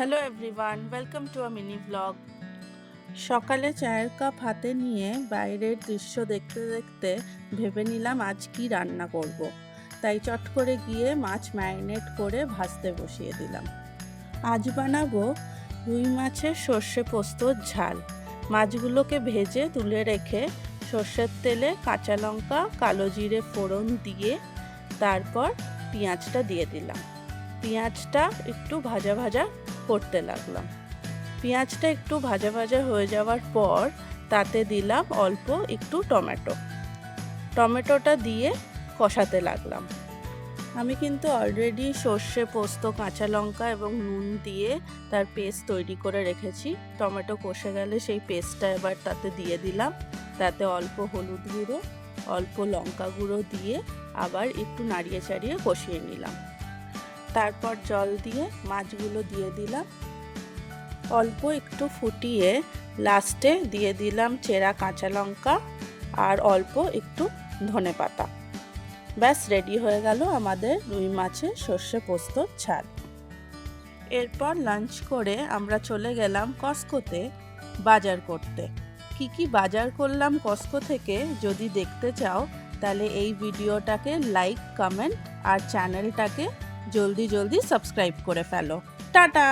Hello everyone, welcome to a mini blog. সকালে চায়ের cup হাতে নিয়ে বাইরের দৃশ্য দেখতে দেখতে ভেবে নিলাম আজ কি রান্না করব। তাই চট করে গিয়ে মাছ ম্যারিনেট করে ভাজতে বসিয়ে দিলাম। আজ বানাবো রুই মাছের সর্ষে পোস্তর ঝাল। মাছগুলোকে ভেজে তুলে রেখে সর্ষের তেলে কাঁচা লঙ্কা কালো জিরে ফোড়ন দিয়ে তারপর পেঁয়াজটা দিয়ে দিলাম। পেঁয়াজটা একটু ভাজা ভাজা করতে লাগলাম। পেঁয়াজটা একটু ভাজা ভাজা হয়ে যাওয়ার পর তাতে দিলাম অল্প একটু টমেটোটা দিয়ে কষাতে লাগলাম। আমি কিন্তু অলরেডি সর্ষে পোস্ত কাঁচা লঙ্কা এবং নুন দিয়ে তার পেস্ট তৈরি করে রেখেছি। টমেটো কষে গেলে সেই পেস্টটা এবার তাতে দিয়ে দিলাম। তাতে অল্প হলুদ গুঁড়ো অল্প লঙ্কা গুঁড়ো দিয়ে আবার একটু নাড়িয়ে চাড়িয়ে কষিয়ে নিলাম। তারপর জল দিয়ে মাছগুলো দিয়ে দিলাম। অল্প একটু ফুটিয়ে লাস্টে দিয়ে দিলাম চেরা কাঁচা লঙ্কা আর অল্প একটু ধনেপাতা। ব্যাস রেডি হয়ে গেল আমাদের রুই মাছের সর্ষে পোস্তর ঝাল। এরপর লাঞ্চ করে আমরা চলে গেলাম কস্কোতে বাজার করতে। কি বাজার করলাম কস্কো থেকে যদি দেখতে চাও তাহলে এই ভিডিওটাকে লাইক কমেন্ট আর চ্যানেলটাকে জলদি সাবস্ক্রাইব করে ফেলো। টাটা।